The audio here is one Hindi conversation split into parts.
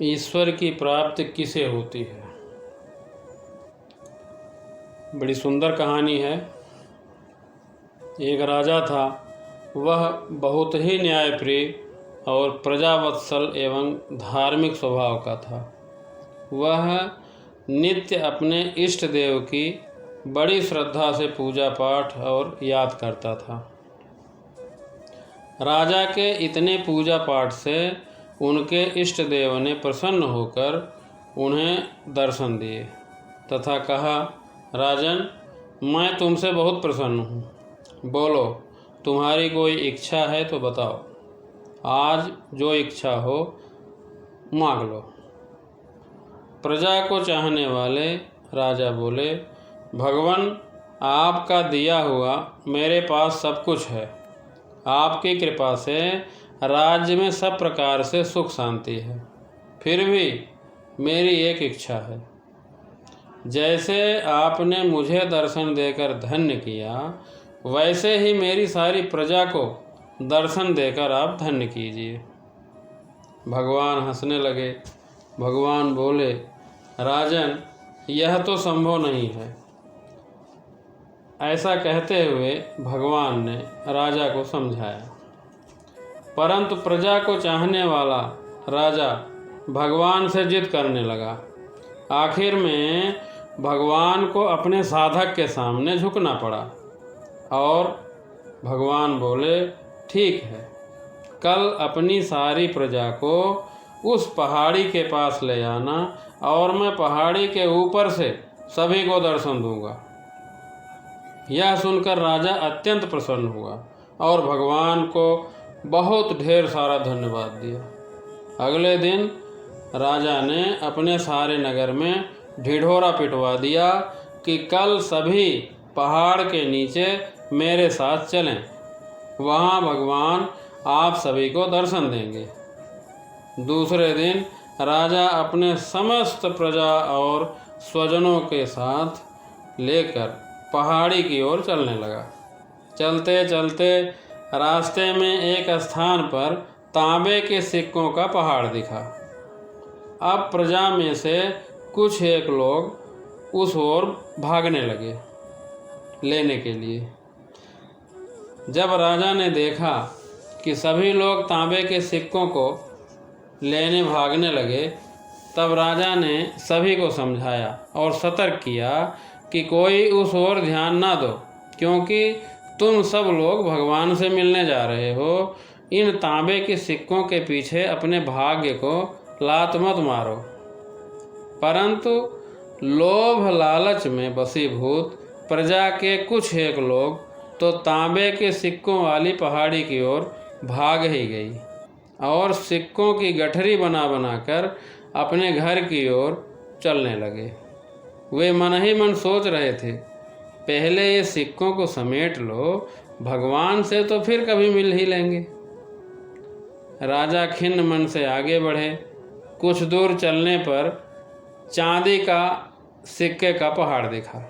ईश्वर की प्राप्ति किसे होती है। बड़ी सुंदर कहानी है। एक राजा था, वह बहुत ही न्यायप्रिय और प्रजावत्सल एवं धार्मिक स्वभाव का था। वह नित्य अपने इष्ट देव की बड़ी श्रद्धा से पूजा पाठ और याद करता था। राजा के इतने पूजा पाठ से उनके इष्ट देव ने प्रसन्न होकर उन्हें दर्शन दिए तथा कहा, राजन, मैं तुमसे बहुत प्रसन्न हूँ। बोलो, तुम्हारी कोई इच्छा है तो बताओ। आज जो इच्छा हो मांग लो। प्रजा को चाहने वाले राजा बोले, भगवान, आपका दिया हुआ मेरे पास सब कुछ है। आपकी कृपा से राज्य में सब प्रकार से सुख शांति है। फिर भी मेरी एक इच्छा है। जैसे आपने मुझे दर्शन देकर धन्य किया, वैसे ही मेरी सारी प्रजा को दर्शन देकर आप धन्य कीजिए। भगवान हंसने लगे। भगवान बोले, राजन, यह तो संभव नहीं है। ऐसा कहते हुए भगवान ने राजा को समझाया। परंतु प्रजा को चाहने वाला राजा भगवान से जिद करने लगा। आखिर में भगवान को अपने साधक के सामने झुकना पड़ा और भगवान बोले, ठीक है, कल अपनी सारी प्रजा को उस पहाड़ी के पास ले आना और मैं पहाड़ी के ऊपर से सभी को दर्शन दूंगा। यह सुनकर राजा अत्यंत प्रसन्न हुआ और भगवान को बहुत ढेर सारा धन्यवाद दिया। अगले दिन राजा ने अपने सारे नगर में ढिढोरा पिटवा दिया कि कल सभी पहाड़ के नीचे मेरे साथ चलें। वहाँ भगवान आप सभी को दर्शन देंगे। दूसरे दिन राजा अपने समस्त प्रजा और स्वजनों के साथ लेकर पहाड़ी की ओर चलने लगा। चलते चलते रास्ते में एक स्थान पर तांबे के सिक्कों का पहाड़ दिखा। अब प्रजा में से कुछ एक लोग उस ओर भागने लगे लेने के लिए। जब राजा ने देखा कि सभी लोग तांबे के सिक्कों को लेने भागने लगे, तब राजा ने सभी को समझाया और सतर्क किया कि कोई उस ओर ध्यान ना दो, क्योंकि तुम सब लोग भगवान से मिलने जा रहे हो। इन तांबे के सिक्कों के पीछे अपने भाग्य को लात मत मारो। परंतु लोभ लालच में वशीभूत प्रजा के कुछ एक लोग तो तांबे के सिक्कों वाली पहाड़ी की ओर भाग ही गई और सिक्कों की गठरी बना बनाकर अपने घर की ओर चलने लगे। वे मन ही मन सोच रहे थे, पहले ये सिक्कों को समेट लो, भगवान से तो फिर कभी मिल ही लेंगे। राजा खिन्न मन से आगे बढ़े। कुछ दूर चलने पर चांदी का सिक्के का पहाड़ दिखा।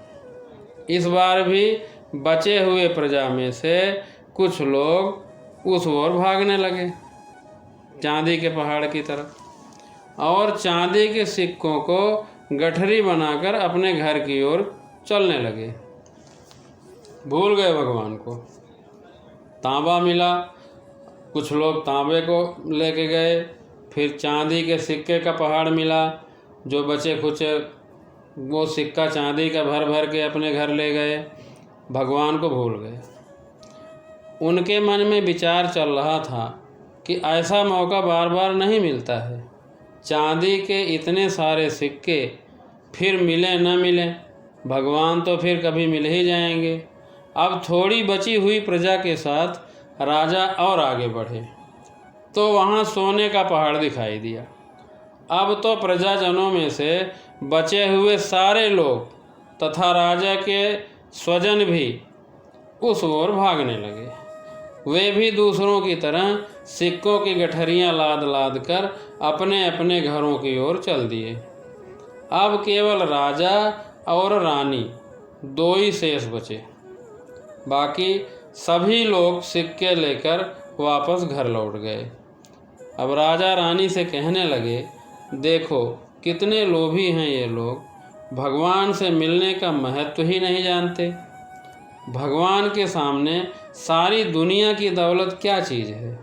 इस बार भी बचे हुए प्रजा में से कुछ लोग उस ओर भागने लगे, चांदी के पहाड़ की तरफ, और चांदी के सिक्कों को गठरी बनाकर अपने घर की ओर चलने लगे। भूल गए भगवान को। तांबा मिला, कुछ लोग तांबे को लेके गए। फिर चांदी के सिक्के का पहाड़ मिला, जो बचे खुचे वो सिक्का चांदी का भर भर के अपने घर ले गए। भगवान को भूल गए। उनके मन में विचार चल रहा था कि ऐसा मौका बार बार नहीं मिलता है। चांदी के इतने सारे सिक्के फिर मिले न मिले, भगवान तो फिर कभी मिल ही जाएंगे। अब थोड़ी बची हुई प्रजा के साथ राजा और आगे बढ़े तो वहाँ सोने का पहाड़ दिखाई दिया। अब तो प्रजाजनों में से बचे हुए सारे लोग तथा राजा के स्वजन भी उस ओर भागने लगे। वे भी दूसरों की तरह सिक्कों की गठरियाँ लाद लाद कर अपने अपने घरों की ओर चल दिए। अब केवल राजा और रानी दो ही शेष बचे। बाकी सभी लोग सिक्के लेकर वापस घर लौट गए। अब राजा रानी से कहने लगे, देखो कितने लोभी हैं ये लोग, भगवान से मिलने का महत्व ही नहीं जानते। भगवान के सामने सारी दुनिया की दौलत क्या चीज़ है।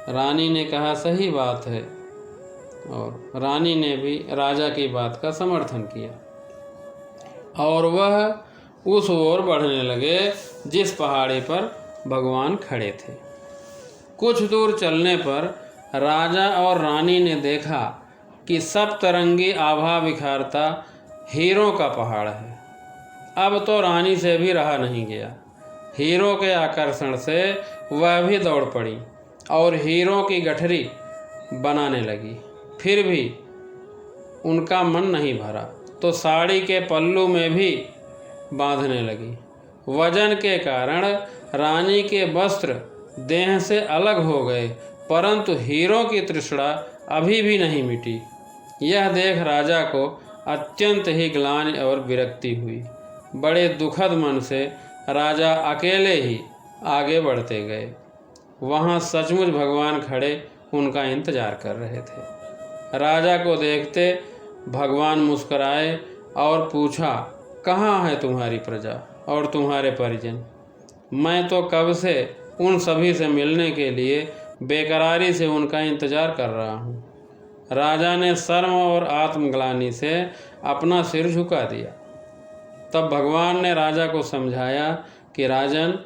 रानी ने कहा सही बात है, और रानी ने भी राजा की बात का समर्थन किया और वह उस ओर बढ़ने लगे जिस पहाड़ी पर भगवान खड़े थे। कुछ दूर चलने पर राजा और रानी ने देखा कि सब तरंगी आभा बिखारता हीरों का पहाड़ है। अब तो रानी से भी रहा नहीं गया। हीरों के आकर्षण से वह भी दौड़ पड़ी और हीरों की गठरी बनाने लगी। फिर भी उनका मन नहीं भरा तो साड़ी के पल्लू में भी बांधने लगी। वजन के कारण रानी के वस्त्र देह से अलग हो गए, परंतु हीरों की तृष्णा अभी भी नहीं मिटी। यह देख राजा को अत्यंत ही ग्लानि और विरक्ति हुई। बड़े दुखद मन से राजा अकेले ही आगे बढ़ते गए। वहाँ सचमुच भगवान खड़े उनका इंतजार कर रहे थे। राजा को देखते भगवान मुस्कुराए और पूछा, कहाँ है तुम्हारी प्रजा और तुम्हारे परिजन? मैं तो कब से उन सभी से मिलने के लिए बेकरारी से उनका इंतजार कर रहा हूँ। राजा ने शर्म और आत्मग्लानि से अपना सिर झुका दिया। तब भगवान ने राजा को समझाया कि राजन,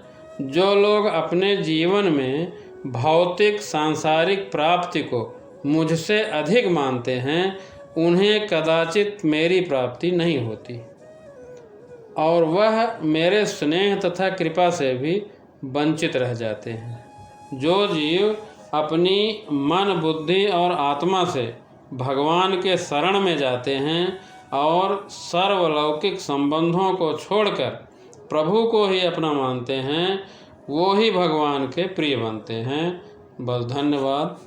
जो लोग अपने जीवन में भौतिक सांसारिक प्राप्ति को मुझसे अधिक मानते हैं, उन्हें कदाचित मेरी प्राप्ति नहीं होती और वह मेरे स्नेह तथा कृपा से भी वंचित रह जाते हैं। जो जीव अपनी मन, बुद्धि और आत्मा से भगवान के शरण में जाते हैं और सर्वलौकिक संबंधों को छोड़कर प्रभु को ही अपना मानते हैं, वो ही भगवान के प्रिय बनते हैं। बस धन्यवाद।